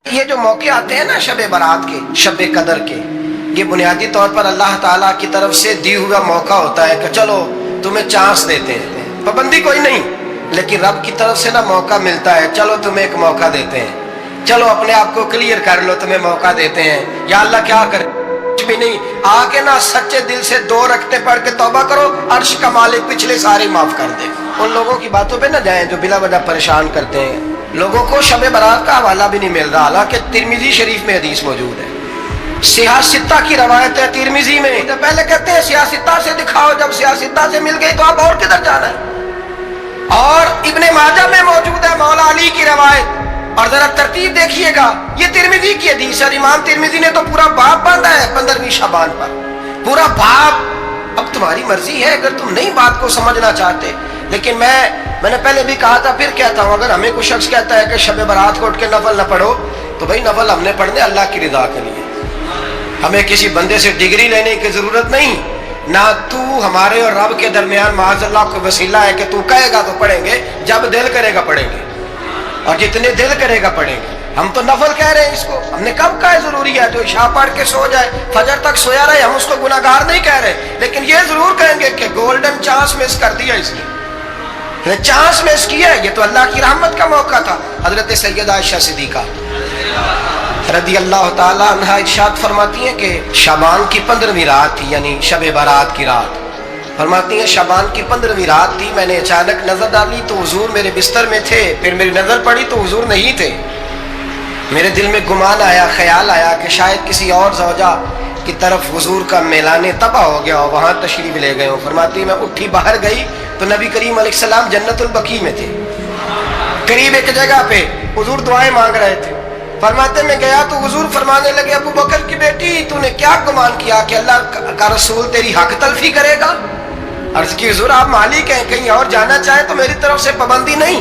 یہ جو موقع آتے ہیں نا شب برات کے، شب قدر کے، یہ بنیادی طور پر اللہ تعالیٰ کی طرف سے دی ہوا موقع ہوتا ہے کہ چلو تمہیں چانس دیتے ہیں، پابندی کوئی نہیں، لیکن رب کی طرف سے نا موقع ملتا ہے، چلو تمہیں ایک موقع دیتے ہیں، چلو اپنے آپ کو کلیئر کر لو، تمہیں موقع دیتے ہیں۔ یا اللہ کیا کرے، کچھ بھی نہیں، آ کے نا سچے دل سے 2 رکعتیں پڑھ کے توبہ کرو، عرش کا مالک پچھلے سارے معاف کر دے۔ ان لوگوں کی باتوں پہ نہ جائیں جو بلا وجہ پریشان کرتے ہیں لوگوں کو۔ شب برات کا حوالہ بھی نہیں مل رہا، حالانکہ ترمذی شریف میں حدیث موجود ہے، سیاستہ کی روایت ہے ترمذی میں۔ پہلے کہتے ہیں سیاستہ سے دکھاؤ، جب سیاستہ سے مل گئی تو آپ اور کدھر جانا ہے؟ اور ابن ماجہ میں موجود ہے مولا علی کی روایت، اور ذرا ترتیب دیکھیے گا، یہ ترمذی کی حدیث ہے، امام ترمذی نے تو پورا باب باندھا ہے 15ویں شعبان پر، پورا باب۔ اب تمہاری مرضی ہے اگر تم نئی بات کو سمجھنا چاہتے، لیکن میں نے پہلے بھی کہا تھا پھر کہتا ہوں، اگر ہمیں کوئی شخص کہتا ہے کہ شب برات کو اٹھ کے نفل نہ پڑھو، تو بھائی نفل ہم نے پڑھنے اللہ کی رضا کے لیے، ہمیں کسی بندے سے ڈگری لینے کی ضرورت نہیں، نہ تو ہمارے اور رب کے درمیان معاذ اللہ کو وسیلہ ہے کہ تو کہے گا تو پڑھیں گے، جب دل کرے گا پڑھیں گے، اور جتنے دل کرے گا پڑھیں گے۔ ہم تو نفل کہہ رہے ہیں اس کو، ہم نے کب کہا ہے ضروری ہے جو عشاء پڑھ کے سو جائے فجر تک سویا رہے، ہم اس کو گناہگار نہیں کہہ رہے، لیکن یہ ضرور کہیں گے کہ گولڈن چانس مس کر دیا اس نے، چانس مس کیا ہے، یہ تو اللہ کی رحمت کا موقع تھا۔ حضرت سیدہ عائشہ صدیقہ رضی اللہ تعالی عنہ ارشاد فرماتی ہیں کہ شعبان کی 15ویں رات تھی، یعنی شب برات کی رات، فرماتی ہیں شعبان کی 15ویں رات تھی، میں نے اچانک نظر ڈالی تو حضور میرے بستر میں تھے، پھر میری نظر پڑی تو حضور نہیں تھے، میرے دل میں گمان آیا، خیال آیا کہ شاید کسی اور زوجہ کی طرف حضور کا میلان تباہ ہو گیا ہو، وہاں تشریف لے گئے ہوں۔ فرماتی میں اٹھی باہر گئی تو نبی کریم علیہ السلام جنت البقیع میں تھے، قریب ایک جگہ پہ حضور دعائیں مانگ رہے تھے۔ فرماتے میں گیا تو حضور فرمانے لگے ابو بکر کی بیٹی تو نے کیا گمان کیا کہ اللہ کا رسول تیری حق تلفی کرے گا؟ عرض کی حضور آپ مالک ہیں، کہیں اور جانا چاہے تو میری طرف سے پابندی نہیں۔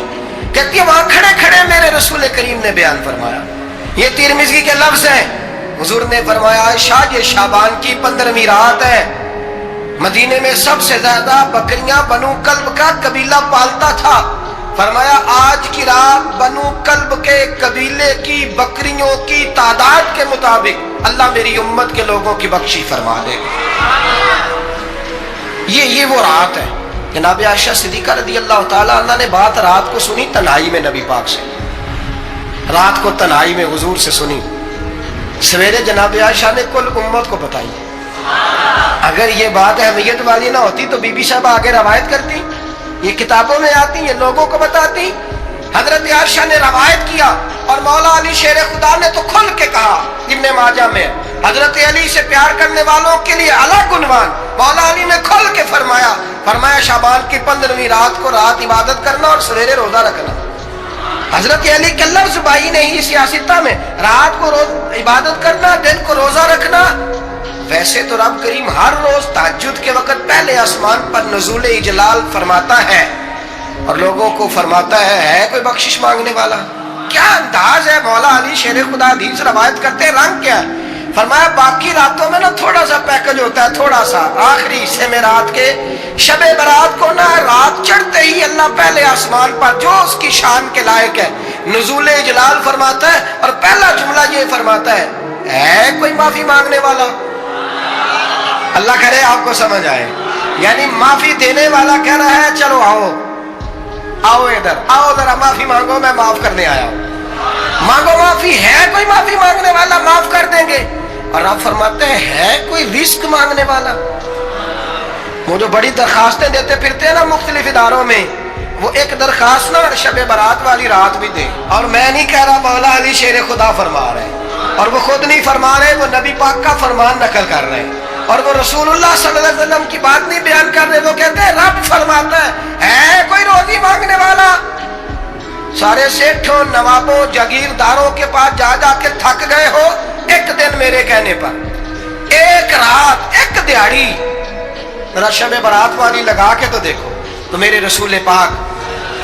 کہتی ہے وہاں کھڑے کھڑے میرے رسول کریم نے بیان فرمایا، یہ ترمذی کے لفظ ہیں، حضور نے فرمایا عائشہ یہ شعبان کی 15ویں رات ہے، مدینے میں سب سے زیادہ بکریاں بنو کلب کا قبیلہ پالتا تھا، فرمایا آج کی رات بنو کلب کے قبیلے کی بکریوں کی تعداد کے مطابق اللہ میری امت کے لوگوں کی بخشش فرما دے گا۔ یہ وہ رات ہے۔ جناب عائشہ صدیقہ رضی اللہ تعالی عنہ نے بات رات کو سنی تنہائی میں نبی پاک سے، رات کو تنہائی میں حضور سے سنی، سویرے جناب عائشہ نے کل امت کو بتائی۔ اگر یہ بات اہمیت والی نہ ہوتی تو بی بی صاحب آگے روایت کرتی، یہ کتابوں میں آتی، یہ لوگوں کو بتاتی۔ حضرت عائشہ نے روایت کیا اور مولا علی شیر خدا نے تو کھل کے کہا، ابن ماجہ میں حضرت علی سے پیار کرنے والوں کے لیے الگ عنوان، مولا علی نے کھل کے فرمایا شعبان کی 15ویں رات کو رات عبادت کرنا اور سویرے روزہ رکھنا۔ حضرت علی کے لفظ بائی نہیں سیاستہ میں، رات کو روز عبادت کرنا، دن کو روزہ رکھنا۔ ویسے تو رب کریم ہر روز تہجد کے وقت پہلے آسمان پر نزول اجلال فرماتا ہے اور لوگوں کو فرماتا ہے کوئی بخشش مانگنے والا؟ کیا انداز ہے مولا علی شیر خدا حدیث روایت کرتے ہیں، رنگ کیا ہے؟ فرمایا باقی راتوں میں نا تھوڑا سا پیکج ہوتا ہے، تھوڑا سا آخری حصے میں رات کے شب برات کو نا رات چڑھتے ہی اللہ پہلے آسمان پر جو اس کی شان کے لائق ہے نزول اجلال فرماتا ہے، اور پہلا جملہ یہ فرماتا ہے کوئی معافی مانگنے والا؟ اللہ کرے آپ کو سمجھ آئے، یعنی معافی دینے والا کہہ رہا ہے چلو آؤ ادھر آؤ ذرا معافی مانگو، میں معاف کرنے آیا ہوں، مانگو معافی، ہے کوئی معافی مانگنے والا؟ معاف کر دیں گے۔ اور آپ فرماتے ہیں ہے کوئی رزق مانگنے والا؟ وہ جو بڑی درخواستیں دیتے پھرتے ہیں نا مختلف اداروں میں، وہ ایک درخواست نا شب برات والی رات بھی دیں۔ اور میں نہیں کہہ رہا، مولا علی شیر خدا فرما رہے ہیں، اور وہ خود نہیں فرما رہے، وہ نبی پاک کا فرمان نقل کر رہے ہیں، اور وہ رسول اللہ صلی اللہ علیہ وسلم کی بات نہیں بیان کر رہے، وہ کہتے ہیں رب فرماتا ہے کوئی روزی مانگنے والا؟ سارے سیٹھوں نوابوں جاگیرداروں کے پاس جا کے تھک گئے ہو، ایک دن میرے کہنے پر، ایک رات، ایک دیہڑی ذرا شب برات والی لگا کے تو دیکھو۔ تو میرے رسول پاک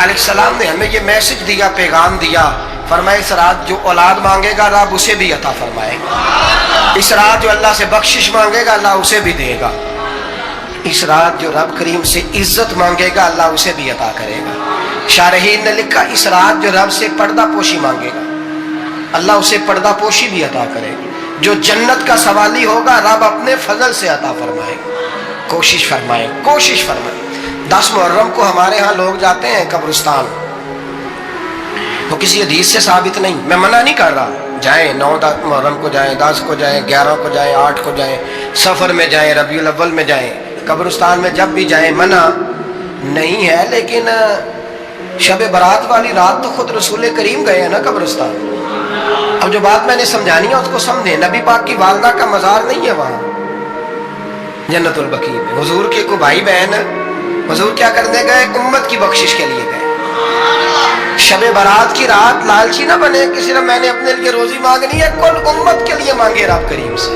علیہ السلام نے ہمیں یہ میسج دیا، پیغام دیا، فرمائے اس رات جو اولاد مانگے گا رب اسے بھی عطا فرمائے گا، اس رات جو اللہ سے بخشش مانگے گا اللہ اسے بھی دے گا، اس رات جو رب کریم سے عزت مانگے گا اللہ اسے بھی عطا کرے گا۔ شارحین نے لکھا اس رات جو رب سے پردہ پوشی مانگے گا، اللہ اسے پردہ پوشی بھی عطا کرے. جو جنت کا سوالی ہوگا رب اپنے فضل سے عطا فرمائے. کوشش فرمائے, کوشش فرمائے. 10 محرم کو ہمارے ہاں لوگ جاتے ہیں قبرستان. وہ کسی حدیث سے ثابت نہیں, میں منع نہیں کر رہا, جائیں 9 محرم کو جائیں, 10 کو جائیں, 11 کو جائیں, 8 کو جائیں, سفر میں جائیں, ربیع الاول میں جائیں, قبرستان میں جب بھی جائیں, منع نہیں ہے. لیکن شب برات والی رات تو خود رسول کریم گئے ہیں نا قبرستان. اب جو بات میں نے سمجھانی ہے اس کو سمجھیں. نبی پاک کی والدہ کا مزار نہیں ہے وہاں جنت البقیع میں. حضور کے کو بھائی بہن, حضور کیا کرنے گئے؟ امت کی بخشش کے لیے گئے. شب برات کی رات لالچی نہ بنے کہ صرف میں نے اپنے لیے روزی مانگنی ہے. کل امت کے لیے مانگے رب کریم سے,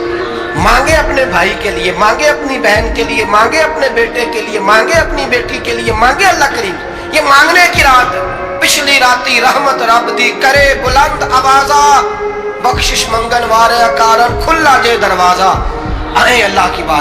مانگے اپنے بھائی کے لیے, مانگے اپنی بہن کے لیے, مانگے اپنے بیٹے کے لیے, مانگے اپنی بیٹی کے لیے, مانگے اللہ کریم. یہ مانگنے کی رات. پچھلی راتی رحمت رب دی کرے بلند آوازہ, بخشش منگن وارے کارن کھلا جے دروازہ. آئیں اللہ کی بارگاہ